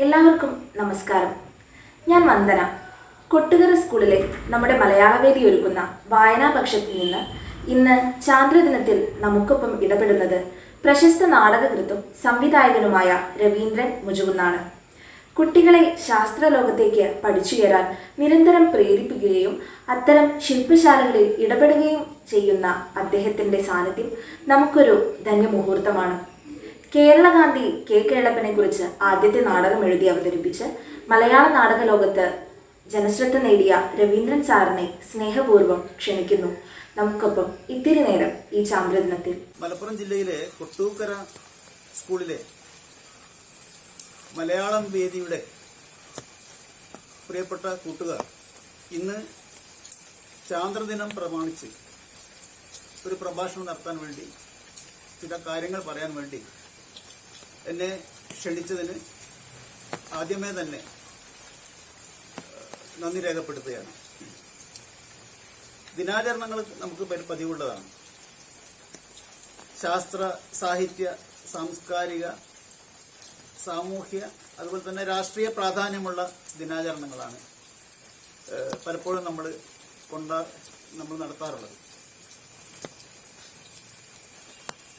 എല്ലാവർക്കും നമസ്കാരം. ഞാൻ വന്ദന. കൊട്ടുകര സ്കൂളിലെ നമ്മുടെ മലയാളവേദി ഒരുക്കുന്ന വായനാപക്ഷത്തിൽ നിന്ന് ഇന്ന് ചാന്ദ്രദിനത്തിൽ നമുക്കൊപ്പം ഇടപെടുന്നത് പ്രശസ്ത നാടകകൃത്തും സംവിധായകനുമായ രവീന്ദ്രൻ മുജുകുന്നാണ്. കുട്ടികളെ ശാസ്ത്രലോകത്തേക്ക് പഠിച്ചുയരാൻ നിരന്തരം പ്രേരിപ്പിക്കുകയും അത്തരം ശില്പശാലകളിൽ ഇടപെടുകയും ചെയ്യുന്ന അദ്ദേഹത്തിൻ്റെ സാന്നിധ്യം നമുക്കൊരു ധന്യമുഹൂർത്തമാണ്. കേരളഗാന്ധി കെ കേളപ്പനെ കുറിച്ച് ആദ്യത്തെ നാടകം എഴുതി അവതരിപ്പിച്ച് മലയാള നാടക ലോകത്ത് ജനശ്രദ്ധ നേടിയ രവീന്ദ്രൻ സാറിനെ സ്നേഹപൂർവ്വം ക്ഷണിക്കുന്നു നമുക്കൊപ്പം ഇത്തിരി നേരം ഈ ചാന്ദ്രദിനത്തിൽ. മലപ്പുറം ജില്ലയിലെ കൊട്ടൂക്കര സ്കൂളിലെ മലയാളം വേദിയുടെ പ്രിയപ്പെട്ട കൂട്ടുകാർ ഇന്ന് ചാന്ദ്രദിനം പ്രമാണിച്ച് ഒരു പ്രഭാഷണം നടത്താൻ വേണ്ടി, ചില കാര്യങ്ങൾ പറയാൻ വേണ്ടി എന്നെ ക്ഷണിച്ചതിന് ആദ്യമേ തന്നെ നന്ദി രേഖപ്പെടുത്തുകയാണ്. ദിനാചരണങ്ങൾ നമുക്ക് പതിവുള്ളതാണ്. ശാസ്ത്ര, സാഹിത്യ, സാംസ്കാരിക, സാമൂഹ്യ, അതുപോലെ തന്നെ രാഷ്ട്രീയ പ്രാധാന്യമുള്ള ദിനാചരണങ്ങളാണ് പലപ്പോഴും നമ്മൾ നടത്താറുള്ളത്.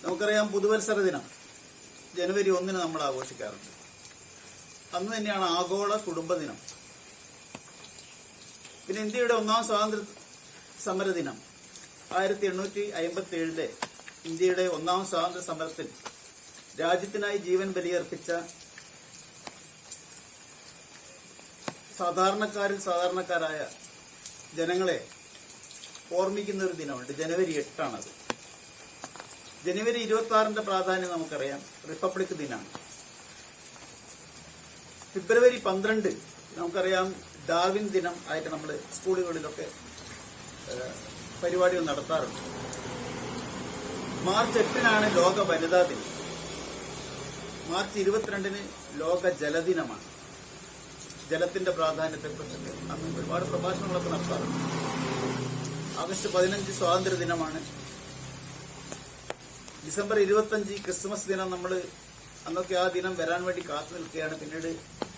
നമുക്കറിയാം, പുതുവത്സര ദിനം ജനുവരി 1 നമ്മൾ ആഘോഷിക്കാറുണ്ട്. അന്ന് തന്നെയാണ് ആഗോള കുടുംബദിനം. പിന്നെ ഇന്ത്യയുടെ 1ാം സ്വാതന്ത്ര്യ സമര ദിനം 1857 ഇന്ത്യയുടെ 1ാം സ്വാതന്ത്ര്യ സമരത്തിൽ രാജ്യത്തിനായി ജീവൻ ബലിയർപ്പിച്ച സാധാരണക്കാരായ ജനങ്ങളെ ഓർമ്മിക്കുന്ന ഒരു ദിനമുണ്ട്. ജനുവരി 8 ജനുവരി 26 പ്രാധാന്യം നമുക്കറിയാം. റിപ്പബ്ലിക് ദിനമാണ്. ഫെബ്രുവരി 12 നമുക്കറിയാം, ഡാർവിൻ ദിനം ആയിട്ട് നമ്മൾ സ്കൂളുകളിലൊക്കെ പരിപാടികൾ നടത്താറുണ്ട്. മാർച്ച് 8 ലോക വനിതാ ദിനം. മാർച്ച് 22 ലോക ജലദിനമാണ്. ജലത്തിന്റെ പ്രാധാന്യത്തെക്കുറിച്ചൊക്കെ അന്ന് ഒരുപാട് പ്രഭാഷണങ്ങളൊക്കെ നടത്താറുണ്ട്. ആഗസ്റ്റ് 15 സ്വാതന്ത്ര്യ ദിനമാണ്. ഡിസംബർ 25 ക്രിസ്മസ് ദിനം. അന്നൊക്കെ ആ ദിനം വരാൻ വേണ്ടി കാത്തു നിൽക്കുകയാണ്. പിന്നീട്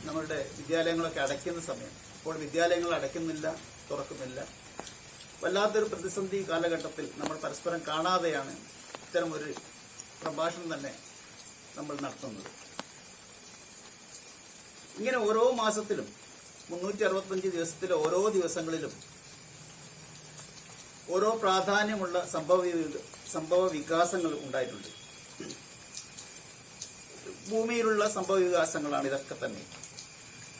നമ്മളുടെ വിദ്യാലയങ്ങളൊക്കെ അടയ്ക്കുന്ന സമയം. ഇപ്പോൾ വിദ്യാലയങ്ങൾ അടയ്ക്കുന്നില്ല, തുറക്കുന്നില്ല. വല്ലാത്തൊരു പ്രതിസന്ധി കാലഘട്ടത്തിൽ നമ്മൾ പരസ്പരം കാണാതെയാണ് ഇത്തരം ഒരു പ്രഭാഷണം തന്നെ നമ്മൾ നടത്തുന്നത്. ഇങ്ങനെ ഓരോ മാസത്തിലും 365 ദിവസത്തിലെ ഓരോ ദിവസങ്ങളിലും ഓരോ പ്രാധാന്യമുള്ള സംഭവ വികാസങ്ങൾ ഉണ്ടായിട്ടുണ്ട്. ഭൂമിയിലുള്ള സംഭവ വികാസങ്ങളാണ് ഇതൊക്കെ തന്നെ.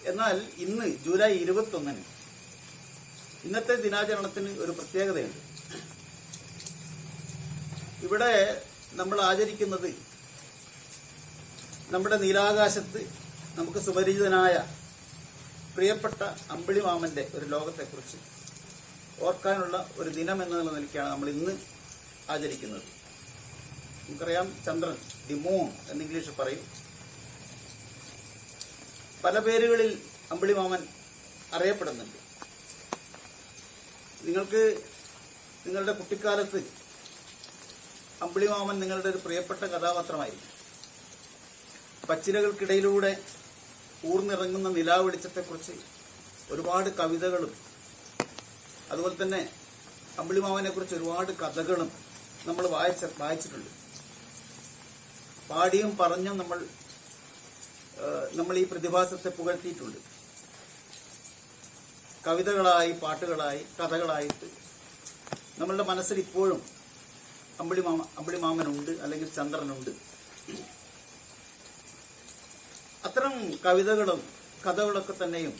എന്നാൽ ഇന്ന് ജൂലൈ 21 ഇന്നത്തെ ദിനാചരണത്തിന് ഒരു പ്രത്യേകതയുണ്ട്. ഇവിടെ നമ്മൾ ആചരിക്കുന്നത് നമ്മുടെ നീലാകാശത്ത് നമുക്ക് സുപരിചിതനായ പ്രിയപ്പെട്ട അമ്പിളിമാമന്റെ ഒരു ലോകത്തെക്കുറിച്ച് ഓർക്കാനുള്ള ഒരു ദിനം എന്നുള്ള നിലയ്ക്കാണ് നമ്മൾ ഇന്ന് ആചരിക്കുന്നത്. നമുക്കറിയാം, ചന്ദ്രൻ, ദി മൂൺ എന്ന് ഇംഗ്ലീഷിൽ പറയും. പല പേരുകളിൽ അമ്പിളിമാമൻ അറിയപ്പെടുന്നുണ്ട്. നിങ്ങൾക്ക് നിങ്ങളുടെ കുട്ടിക്കാലത്ത് അമ്പിളിമാമൻ നിങ്ങളുടെ ഒരു പ്രിയപ്പെട്ട കഥാപാത്രമായിരുന്നു. പച്ചിലകൾക്കിടയിലൂടെ ഊർന്നിറങ്ങുന്ന നിലാവ് വെളിച്ചത്തെക്കുറിച്ച് ഒരുപാട് കവിതകളും അതുപോലെ തന്നെ അമ്പിളിമാമനെ കുറിച്ച് ഒരുപാട് കഥകളും നമ്മൾ വായിച്ചിട്ടുണ്ട്. പാടിയും പറഞ്ഞും നമ്മൾ ഈ പ്രതിഭാസത്തെ പുകഴ്ത്തിയിട്ടുണ്ട്. കവിതകളായി, പാട്ടുകളായി, കഥകളായിട്ട് നമ്മളുടെ മനസ്സിൽ ഇപ്പോഴും അമ്പിളിമാമനുണ്ട്, അല്ലെങ്കിൽ ചന്ദ്രനുണ്ട്. അത്തരം കവിതകളും കഥകളൊക്കെ തന്നെയും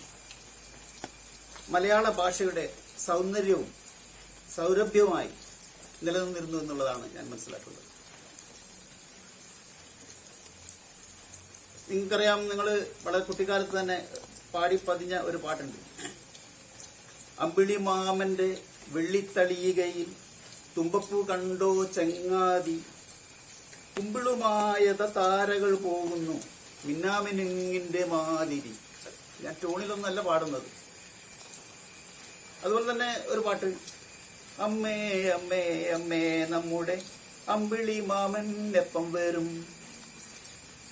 മലയാള ഭാഷയുടെ സൗന്ദര്യവും സൗരഭ്യവുമായി നിലനിന്നിരുന്നു എന്നുള്ളതാണ് ഞാൻ മനസ്സിലാക്കുന്നത്. നിങ്ങൾക്കറിയാം, നിങ്ങൾ വളരെ കുട്ടിക്കാലത്ത് തന്നെ പാടി പതിഞ്ഞ ഒരു പാട്ടുണ്ട്. അമ്പിളിമാമന്റെ വെള്ളിത്തളികയിൽ തുമ്പപ്പൂ കണ്ടോ ചെങ്ങാതി, കുമ്പിളുമായത താരകൾ പോകുന്നു മിന്നാമിനുങ്ങിന്റെ മാതിരി. ഞാൻ ടോണിലൊന്നല്ല പാടുന്നത്. അതുപോലെ തന്നെ ഒരു പാട്ട്, അമ്മേ അമ്മേ അമ്മേ നമ്മുടെ അമ്പിളി മാമൻ എപ്പം വരും,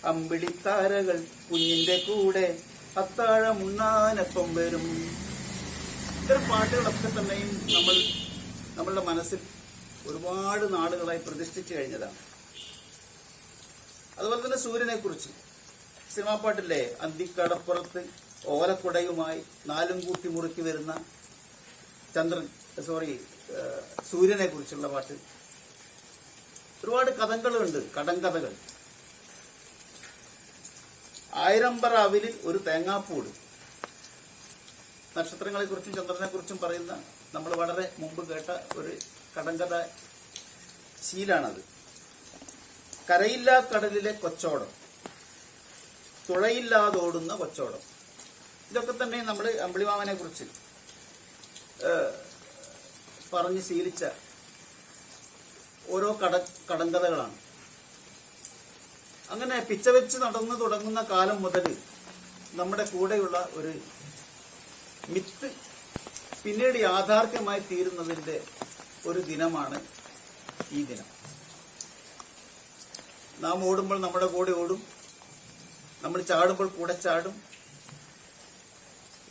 അമ്പിളിത്താരകൾ കുഞ്ഞിന്റെ കൂടെ അത്താഴമുണ്ണാനൊപ്പം വരും. ഇത്തരം പാട്ടുകളൊക്കെ തന്നെയും നമ്മളുടെ മനസ്സിൽ ഒരുപാട് നാളുകളായി പ്രതിഷ്ഠിച്ചു കഴിഞ്ഞതാണ്. അതുപോലെ തന്നെ സൂര്യനെ കുറിച്ച് സിനിമാ പാട്ടില്ലേ, അന്തിക്കടപ്പുറത്ത് ഓലക്കുടയുമായി നാലും കൂട്ടി മുറുക്കി വരുന്ന സൂര്യനെ കുറിച്ചുള്ള പാട്ട്. ഒരുപാട് കഥകളുണ്ട്, കടങ്കഥകൾ. ആയിരം പറ അവിലിൽ ഒരു തേങ്ങാപ്പൂട്. നക്ഷത്രങ്ങളെ കുറിച്ചും ചന്ദ്രനെ കുറിച്ചും പറയുന്ന നമ്മൾ വളരെ മുമ്പ് കേട്ട ഒരു കടങ്കഥ ശീലാണത്. കരയില്ലാ കടലിലെ കൊച്ചോടം, തുഴയില്ലാതോടുന്ന കൊച്ചോടം. ഇതൊക്കെ തന്നെ നമ്മൾ അമ്പിളിമാമനെ കുറിച്ച് പറഞ്ഞ് ശീലിച്ച ഓരോ കടങ്കഥകളാണ്. അങ്ങനെ പിച്ചവെച്ച് നടന്നു തുടങ്ങുന്ന കാലം മുതൽ നമ്മുടെ കൂടെയുള്ള ഒരു മിത്ത് പിന്നീട് യാഥാർത്ഥ്യമായി തീരുന്നതിന്റെ ഒരു ദിനമാണ് ഈ ദിനം. നാം ഓടുമ്പോൾ നമ്മുടെ കൂടെ ഓടും, നമ്മൾ ചാടുമ്പോൾ കൂടെ ചാടും,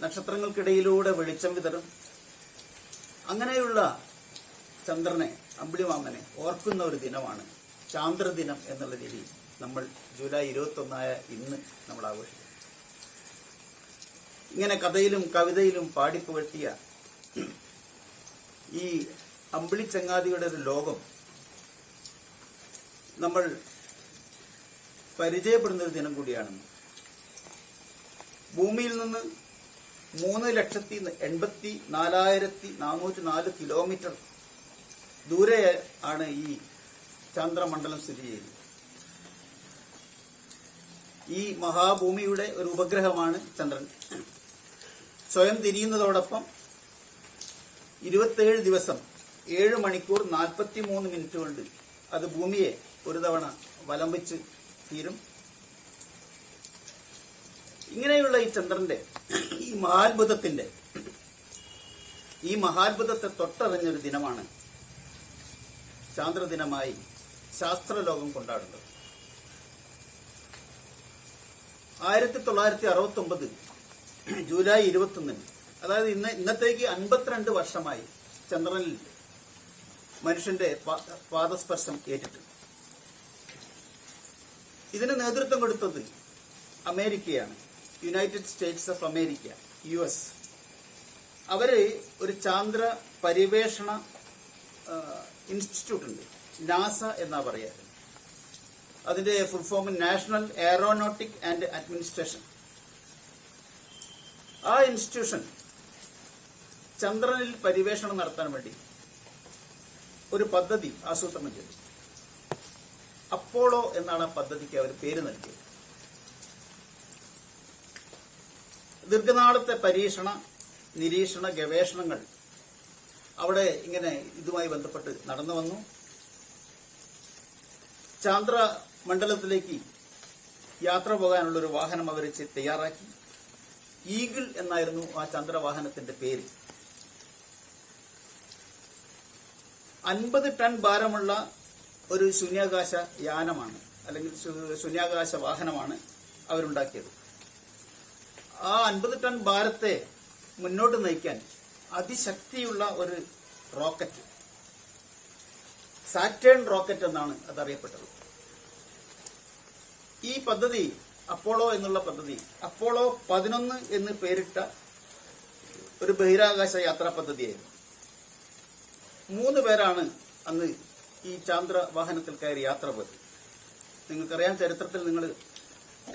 നക്ഷത്രങ്ങൾക്കിടയിലൂടെ വെളിച്ചം വിതറും. അങ്ങനെയുള്ള ചന്ദ്രനെ, അമ്പിളിമാമനെ ഓർക്കുന്ന ഒരു ദിനമാണ് ചാന്ദ്രദിനം എന്നുള്ള രീതിയിൽ നമ്മൾ ജൂലൈ 21 ഇന്ന് നമ്മൾ ആഘോഷിക്കും. ഇങ്ങനെ കഥയിലും കവിതയിലും പാടിപ്പുകട്ടിയ ഈ അമ്പിളി ചങ്ങാതിയുടെ ഒരു ലോകം നമ്മൾ പരിചയപ്പെടുന്ന ഒരു ദിനം കൂടിയാണ്. ഭൂമിയിൽ നിന്ന് 3,84,404 കിലോമീറ്റർ ദൂരെ ആണ് ഈ ചന്ദ്രമണ്ഡലം സ്ഥിതി ചെയ്യുന്നത്. ഈ മഹാഭൂമിയുടെ ഒരു ഉപഗ്രഹമാണ് ചന്ദ്രൻ. സ്വയം തിരിയുന്നതോടൊപ്പം 27 ദിവസം 7 മണിക്കൂർ 43 മിനിറ്റ് കൊണ്ട് അത് ഭൂമിയെ ഒരു തവണ വലം വെച്ച് തീരും. ഇങ്ങനെയുള്ള ഈ ചന്ദ്രന്റെ ഈ മഹാത്ഭുതത്തെ തൊട്ടറിഞ്ഞൊരു ദിനമാണ് ചാന്ദ്രദിനമായി ശാസ്ത്രലോകം കൊണ്ടാടുന്നത്. 1969 ജൂലൈ 21, അതായത് ഇന്നത്തേക്ക് 52 വർഷമായി ചന്ദ്രനിൽ മനുഷ്യന്റെ പാദസ്പർശം ഏറ്റിട്ടുണ്ട്. ഇതിന് നേതൃത്വം കൊടുത്തത് അമേരിക്കയാണ്, United States of America, US. അവര് ഒരു ചാന്ദ്ര പരിവേഷണ ഇൻസ്റ്റിറ്റ്യൂട്ട് ഉണ്ട്, നാസ എന്നാ പറയാ. അതിന്റെ full form national aeronautic and administration. ആ ഇൻസ്റ്റിറ്റ്യൂഷൻ ചന്ദ്രനിൽ പരിവേഷണം നടത്താൻ വേണ്ടി ഒരു പദ്ധതി ആസൂത്രണം ചെയ്തു. അപ്പോളോ എന്നാണ് ആ പദ്ധതിക്ക് അവർ പേര് നൽകിയത്. ദീർഘനാളത്തെ പരീക്ഷണ നിരീക്ഷണ ഗവേഷണങ്ങൾ അവിടെ ഇങ്ങനെ ഇതുമായി ബന്ധപ്പെട്ട് നടന്നു വന്നു. ചാന്ദ്രമണ്ഡലത്തിലേക്ക് യാത്ര പോകാനുള്ളൊരു വാഹനം അവർ തയ്യാറാക്കി. ഈഗിൾ എന്നായിരുന്നു ആ ചന്ദ്രവാഹനത്തിന്റെ പേര്. 50 ടൺ ഭാരമുള്ള ഒരു ശൂന്യാകാശ യാനമാണ്, അല്ലെങ്കിൽ ശൂന്യാകാശ വാഹനമാണ് അവരുണ്ടാക്കിയത്. ആ 50 ടൺ ഭാരത്തെ മുന്നോട്ട് നയിക്കാൻ അതിശക്തിയുള്ള ഒരു റോക്കറ്റ്, സാറ്റേൺ റോക്കറ്റ് എന്നാണ് അതറിയപ്പെട്ടത്. ഈ പദ്ധതി, അപ്പോളോ എന്നുള്ള പദ്ധതി, അപ്പോളോ 11 എന്ന് പേരിട്ട ഒരു ബഹിരാകാശ യാത്രാ പദ്ധതിയായിരുന്നു. 3 പേരാണ് അന്ന് ഈ ചാന്ദ്ര വാഹനത്തിൽ കയറി യാത്ര പോയത്. നിങ്ങൾക്കറിയാം, ചരിത്രത്തിൽ നിങ്ങൾ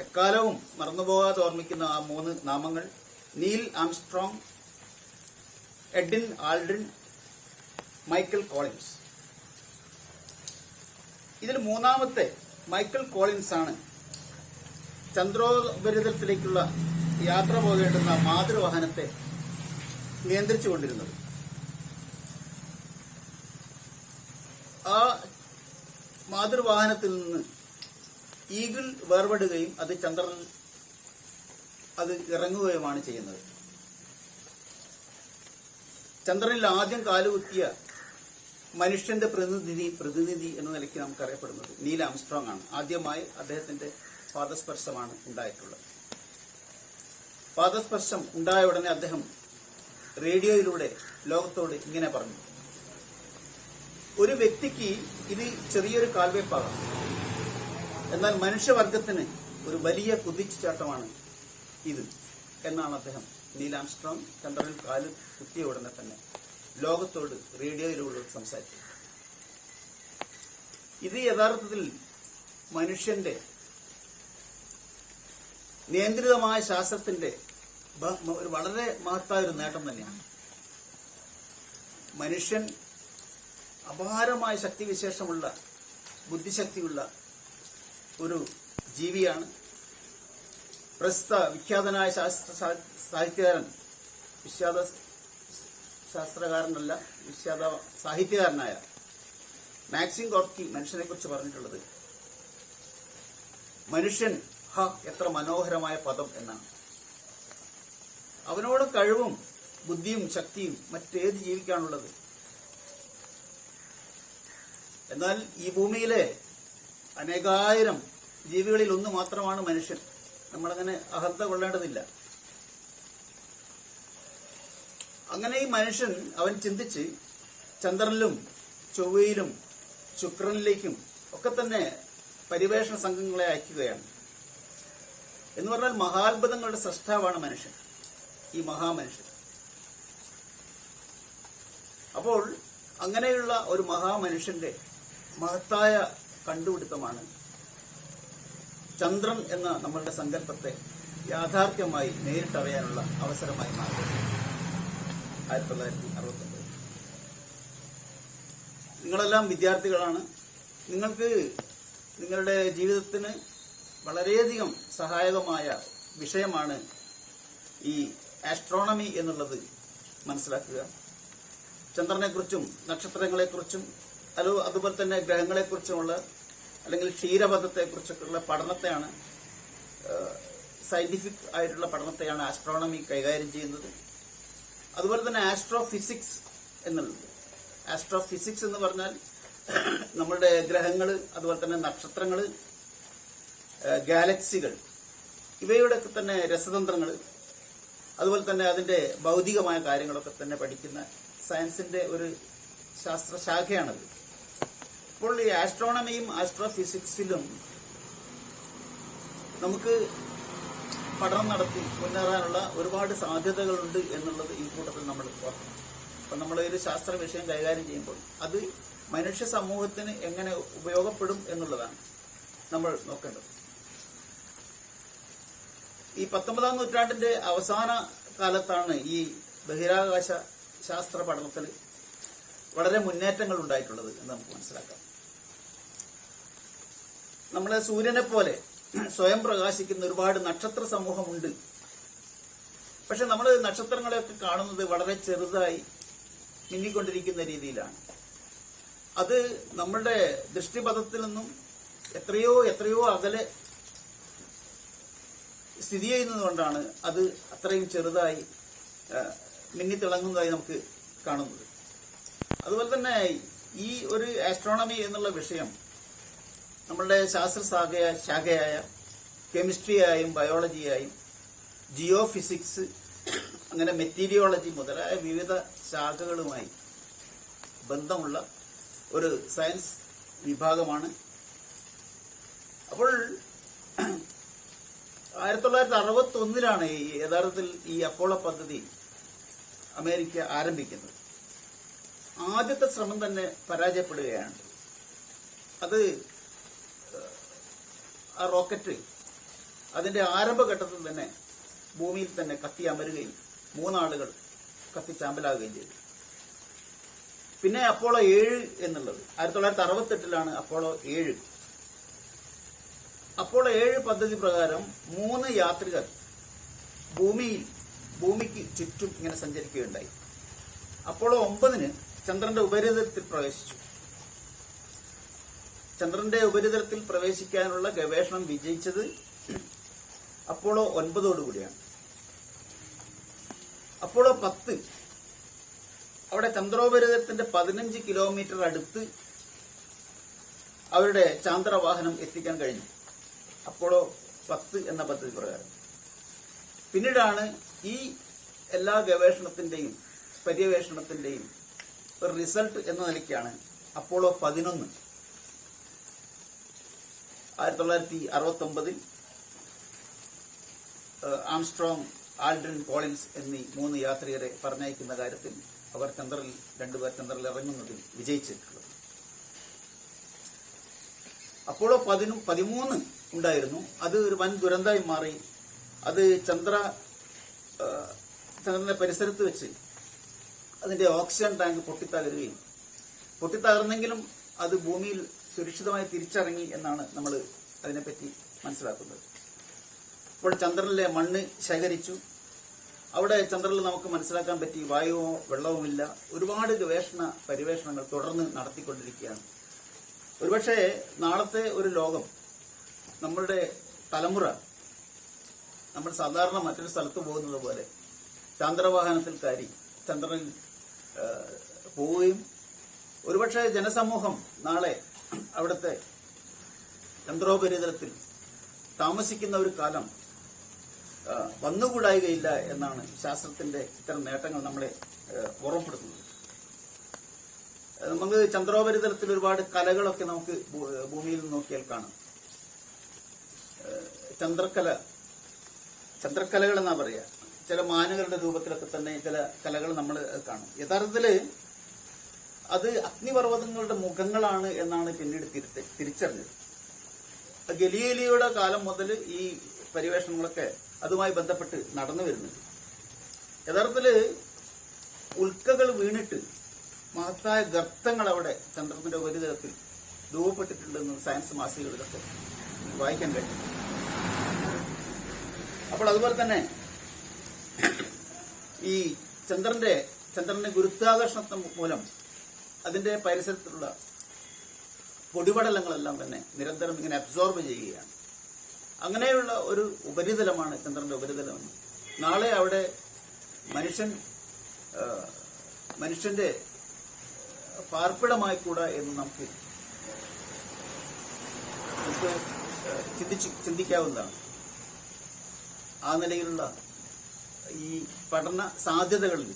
എക്കാലവും മറന്നുപോകാതെ ഓർമ്മിക്കുന്ന ആ 3 നാമങ്ങൾ: Neil Armstrong, Edwin Aldrin, Michael Collins. ഇതിൽ മൂന്നാമത്തെ മൈക്കൽ കോളിൻസ് ആണ് ചന്ദ്രോപരിതലത്തിലേക്കുള്ള യാത്ര പോകേണ്ടുന്ന മാതൃവാഹനത്തെ നിയന്ത്രിച്ചുകൊണ്ടിരുന്നത്. ആ മാതൃവാഹനത്തിൽ നിന്ന് ഈഗിൾ വേർപെടുകയും അത് ചന്ദ്രനിൽ അത് ഇറങ്ങുകയുമാണ് ചെയ്യുന്നത്. ചന്ദ്രനിൽ ആദ്യം കാലുകുത്തിയ മനുഷ്യന്റെ പ്രതിനിധി എന്ന നിലയ്ക്ക് നമുക്ക് അറിയപ്പെടുന്നത് നീൽ ആംസ്ട്രോങ് ആണ്. ആദ്യമായി അദ്ദേഹത്തിന്റെ പാദസ്പർശമാണ് ഉണ്ടായിട്ടുള്ളത്. പാദസ്പർശം ഉണ്ടായ ഉടനെ അദ്ദേഹം റേഡിയോയിലൂടെ ലോകത്തോട് ഇങ്ങനെ പറഞ്ഞു, ഒരു വ്യക്തിക്ക് ഇത് ചെറിയൊരു കാൽവയ്പാകാം, എന്നാൽ മനുഷ്യവർഗത്തിന് ഒരു വലിയ കുതിച്ചുചാട്ടമാണ് ഇത് എന്നാണ് അദ്ദേഹം നീൽ ആംസ്ട്രോങ് ചന്ദ്രനിൽ കാല് കുത്തിയ ഉടനെ തന്നെ ലോകത്തോട് റേഡിയോയിലൂടെ സംസാരിച്ചു. ഇത് യഥാർത്ഥത്തിൽ മനുഷ്യന്റെ നിയന്ത്രിതമായ ശാസ്ത്രത്തിന്റെ ഒരു വളരെ മഹത്തായ ഒരു നേട്ടം തന്നെയാണ്. മനുഷ്യൻ അപാരമായ ശക്തിവിശേഷമുള്ള ബുദ്ധിശക്തിയുള്ള ഒരു ജീവിയാണ്. പ്രസ്തുത വിഖ്യാതനായ സാഹിത്യകാരൻ, വിഖ്യാത ശാസ്ത്രകാരനല്ല, വിഖ്യാത സാഹിത്യകാരനായ മാക്സിം ഗോർക്കി മനുഷ്യനെ കുറിച്ച് പറഞ്ഞിട്ടുള്ളത്, മനുഷ്യൻ എത്ര മനോഹരമായ പദം എന്നാണ്. അവനോട് കഴിവും ബുദ്ധിയും ശക്തിയും മറ്റേത് ജീവിക്കാനുള്ളത്? എന്നാൽ ഈ ഭൂമിയിലെ അനേകായിരം ജീവികളിൽ ഒന്ന് മാത്രമാണ് മനുഷ്യൻ. നമ്മളങ്ങനെ അഹന്ത കൊള്ളേണ്ടതില്ല. അങ്ങനെ ഈ മനുഷ്യൻ അവൻ ചിന്തിച്ച് ചന്ദ്രനിലും ചൊവ്വയിലും ശുക്രനിലേക്കും ഒക്കെ തന്നെ പരിവേഷണ സംഘങ്ങളെ അയക്കുകയാണ്. എന്ന് പറഞ്ഞാൽ മഹാത്ഭുതങ്ങളുടെ സൃഷ്ടാവാണ് മനുഷ്യൻ, ഈ മഹാമനുഷ്യൻ. അപ്പോൾ അങ്ങനെയുള്ള ഒരു മഹാമനുഷ്യന്റെ മഹത്തായ കണ്ടുപിടുത്തമാണ് ചന്ദ്രൻ എന്ന നമ്മളുടെ സങ്കല്പത്തെ യാഥാർത്ഥ്യമായി നേരിട്ടറിയാനുള്ള അവസരമായി മാറി 1969. നിങ്ങളെല്ലാം വിദ്യാർത്ഥികളാണ്. നിങ്ങൾക്ക് നിങ്ങളുടെ ജീവിതത്തിന് വളരെയധികം സഹായകമായ വിഷയമാണ് ഈ ആസ്ട്രോണമി എന്നുള്ളത് മനസ്സിലാക്കുക. ചന്ദ്രനെക്കുറിച്ചും നക്ഷത്രങ്ങളെക്കുറിച്ചും അതുപോലെ തന്നെ ഗ്രഹങ്ങളെക്കുറിച്ചുമുള്ള അല്ലെങ്കിൽ ക്ഷീരപഥത്തെക്കുറിച്ചൊക്കെയുള്ള പഠനത്തെയാണ്, സയന്റിഫിക് ആയിട്ടുള്ള പഠനത്തെയാണ് ആസ്ട്രോണമി കൈകാര്യം ചെയ്യുന്നത്. അതുപോലെ തന്നെ ആസ്ട്രോഫിസിക്സ് എന്നുള്ളത്, ആസ്ട്രോഫിസിക്സ് എന്ന് പറഞ്ഞാൽ നമ്മുടെ ഗ്രഹങ്ങൾ, അതുപോലെ തന്നെ നക്ഷത്രങ്ങൾ, ഗാലക്സികൾ, ഇവയുടെയൊക്കെ തന്നെ രസതന്ത്രങ്ങൾ, അതുപോലെ തന്നെ അതിന്റെ ഭൗതികമായ കാര്യങ്ങളൊക്കെ തന്നെ പഠിക്കുന്ന സയൻസിന്റെ ഒരു ശാസ്ത്രശാഖയാണത്. അപ്പോൾ ഈ ആസ്ട്രോണമിയും ആസ്ട്രോഫിസിക്സിലും നമുക്ക് പഠനം നടത്തി മുന്നേറാനുള്ള ഒരുപാട് സാധ്യതകളുണ്ട് എന്നുള്ളത് ഈ കൂട്ടത്തിൽ നമ്മൾ ഓർക്കണം. അപ്പം നമ്മൾ ഒരു ശാസ്ത്ര വിഷയം കൈകാര്യം ചെയ്യുമ്പോൾ അത് മനുഷ്യ സമൂഹത്തിന് എങ്ങനെ ഉപയോഗപ്പെടും എന്നുള്ളതാണ് നമ്മൾ നോക്കേണ്ടത്. ഈ 19-ാം നൂറ്റാണ്ടിന്റെ അവസാന കാലത്താണ് ഈ ബഹിരാകാശ ശാസ്ത്ര പഠനത്തിൽ വളരെ മുന്നേറ്റങ്ങൾ ഉണ്ടായിട്ടുള്ളത് എന്ന് നമുക്ക് മനസ്സിലാക്കാം. നമ്മളെ സൂര്യനെ പോലെ സ്വയം പ്രകാശിക്കുന്ന ഒരുപാട് നക്ഷത്ര സമൂഹമുണ്ട്. പക്ഷെ നമ്മൾ നക്ഷത്രങ്ങളെയൊക്കെ കാണുന്നത് വളരെ ചെറുതായി മിന്നിക്കൊണ്ടിരിക്കുന്ന രീതിയിലാണ്. അത് നമ്മളുടെ ദൃഷ്ടിപഥത്തിൽ നിന്നും എത്രയോ എത്രയോ അകലെ സ്ഥിതി ചെയ്യുന്നതുകൊണ്ടാണ് അത് അത്രയും ചെറുതായി മിന്നിത്തിളങ്ങുന്നതായി നമുക്ക് കാണുന്നത്. അതുപോലെ തന്നെ ഈ ഒരു ആസ്ട്രോണമി എന്നുള്ള വിഷയം നമ്മളുടെ ശാസ്ത്ര ശാഖയായ കെമിസ്ട്രിയായും ബയോളജിയായും ജിയോ ഫിസിക്സ്, അങ്ങനെ മെറ്റീരിയോളജി മുതലായ വിവിധ ശാഖകളുമായി ബന്ധമുള്ള ഒരു സയൻസ് വിഭാഗമാണ്. അപ്പോൾ 1961 ഈ യഥാർത്ഥത്തിൽ ഈ അപ്പോളോ പദ്ധതി അമേരിക്ക ആരംഭിക്കുന്നത്. ആദ്യത്തെ ശ്രമം തന്നെ പരാജയപ്പെടുകയാണ്. അത് ആ റോക്കറ്റ് അതിന്റെ ആരംഭഘട്ടത്തിൽ തന്നെ ഭൂമിയിൽ തന്നെ കത്തി അമരുകയും 3 ആളുകൾ കത്തിച്ചാമ്പലാകുകയും ചെയ്തു. പിന്നെ അപ്പോളോ 7 എന്നുള്ളത് 1968 അപ്പോളോ 7. അപ്പോളോ 7 പദ്ധതി പ്രകാരം 3 യാത്രികർ ഭൂമിക്ക് ചുറ്റും ഇങ്ങനെ സഞ്ചരിക്കുകയുണ്ടായി. അപ്പോളോ 9 ചന്ദ്രന്റെ ഉപരിതലത്തിൽ പ്രവേശിച്ചു. ചന്ദ്രന്റെ ഉപരിതലത്തിൽ പ്രവേശിക്കാനുള്ള ഗവേഷണം വിജയിച്ചത് അപ്പോളോ 9 കൂടിയാണ്. അപ്പോളോ 10 അവിടെ ചന്ദ്രോപരിതലത്തിന്റെ 15 കിലോമീറ്റർ അടുത്ത് അവരുടെ ചാന്ദ്രവാഹനം എത്തിക്കാൻ കഴിഞ്ഞു. അപ്പോളോ 10 എന്ന പദ്ധതി പ്രകാരം. പിന്നീടാണ് ഈ എല്ലാ ഗവേഷണത്തിന്റെയും പര്യവേഷണത്തിന്റെയും ഒരു റിസൾട്ട് എന്ന നിലയ്ക്കാണ് അപ്പോളോ 11 1969 ആംസ്ട്രോങ്, ആൽഡ്രിൻ, കോളിൻസ് എന്നീ 3 യാത്രികരെ പറഞ്ഞയക്കുന്ന കാര്യത്തിൽ അവർ ചന്ദ്രനിൽ 2 പേർ ചന്ദ്രനിൽ ഇറങ്ങുന്നതിൽ വിജയിച്ചിട്ടുള്ളത്. അപ്പോളോ 13 ഉണ്ടായിരുന്നു. അത് ഒരു വൻ ദുരന്തമായി മാറി. അത് ചന്ദ്രന്റെ പരിസരത്ത് വെച്ച് അതിന്റെ ഓക്സിജൻ ടാങ്ക് പൊട്ടിത്തകർന്നെങ്കിലും അത് ഭൂമിയിൽ സുരക്ഷിതമായി തിരിച്ചിറങ്ങി എന്നാണ് നമ്മൾ അതിനെപ്പറ്റി മനസ്സിലാക്കുന്നത്. ഇപ്പോൾ ചന്ദ്രനിലെ മണ്ണ് ശേഖരിച്ചു. അവിടെ ചന്ദ്രനിൽ നമുക്ക് മനസ്സിലാക്കാൻ പറ്റി വായുവോ വെള്ളവുമില്ല. ഒരുപാട് പര്യവേഷണങ്ങൾ തുടർന്ന് നടത്തിക്കൊണ്ടിരിക്കുകയാണ്. ഒരുപക്ഷെ നാളത്തെ ഒരു ലോകം, നമ്മളുടെ തലമുറ, നമ്മൾ സാധാരണ മറ്റൊരു സ്ഥലത്ത് പോകുന്നത് പോലെ ചാന്ദ്രവാഹനത്തിൽ കയറി ചന്ദ്രനിൽ പോവുകയും ഒരുപക്ഷെ ജനസമൂഹം നാളെ അവിടുത്തെ ചന്ദ്രോപരിതലത്തിൽ താമസിക്കുന്ന ഒരു കാലം വന്നുകൂടായികയില്ല എന്നാണ് ശാസ്ത്രത്തിന്റെ ഇത്തരം നേട്ടങ്ങൾ നമ്മളെ ഓർമ്മപ്പെടുത്തുന്നത്. നമുക്ക് ചന്ദ്രോപരിതലത്തിൽ ഒരുപാട് കലകളൊക്കെ നമുക്ക് ഭൂമിയിൽ നിന്ന് നോക്കിയാൽ കാണാം. ചന്ദ്രക്കലകൾ എന്നാ പറയാ. ചില മാനുകളുടെ രൂപത്തിലൊക്കെ തന്നെ ചില കലകൾ നമ്മൾ കാണും. യഥാർത്ഥത്തില് അത് അഗ്നിപർവ്വതങ്ങളുടെ മുഖങ്ങളാണ് എന്നാണ് പിന്നീട് തിരിച്ചറിഞ്ഞത്. ഗലീലിയോയുടെ കാലം മുതൽ ഈ പര്യവേഷണങ്ങളൊക്കെ അതുമായി ബന്ധപ്പെട്ട് നടന്നു വരുന്നുണ്ട്. യഥാർത്ഥത്തില് ഉൽക്കകൾ വീണിട്ട് മഹത്തായ ഗർത്തങ്ങൾ അവിടെ ചന്ദ്രന്റെ ഉപരിതലത്തിൽ രൂപപ്പെട്ടിട്ടുണ്ടെന്ന് സയൻസ് മാസികകളിലൊക്കെ വായിക്കാൻ കഴിയും. അപ്പോൾ അതുപോലെ തന്നെ ഈ ചന്ദ്രന്റെ ഗുരുത്വാകർഷണ മൂലം അതിന്റെ പരിസരത്തിലുള്ള പൊടിപടലങ്ങളെല്ലാം തന്നെ നിരന്തരം ഇങ്ങനെ അബ്സോർബ് ചെയ്യുകയാണ്. അങ്ങനെയുള്ള ഒരു ഉപരിതലമാണ് ചന്ദ്രന്റെ ഉപരിതലം. നാളെ അവിടെ മനുഷ്യന്റെ പാർപ്പിടമായിക്കൂടാ എന്ന് നമുക്ക് ചിന്തിക്കാവുന്നതാണ്. ആ നിലയിലുള്ള ഈ പഠന സാധ്യതകളിൽ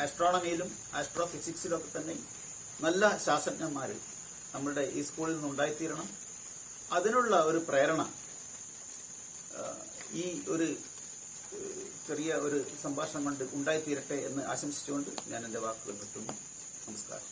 ആസ്ട്രോണമിയിലും ആസ്ട്രോഫിസിക്സിലും ഒക്കെ തന്നെ നല്ല ശാസ്ത്രജ്ഞന്മാർ നമ്മളുടെ ഈ സ്കൂളിൽ നിന്ന് ഉണ്ടായിത്തീരണം. അതിനുള്ള ഒരു പ്രേരണ ഈ ഒരു ചെറിയ ഒരു സംഭാഷണം കൊണ്ട് ഉണ്ടായിത്തീരട്ടെ എന്ന് ആശംസിച്ചുകൊണ്ട് ഞാൻ എൻ്റെ വാക്കുകൾ നിർത്തുന്നു. നമസ്കാരം.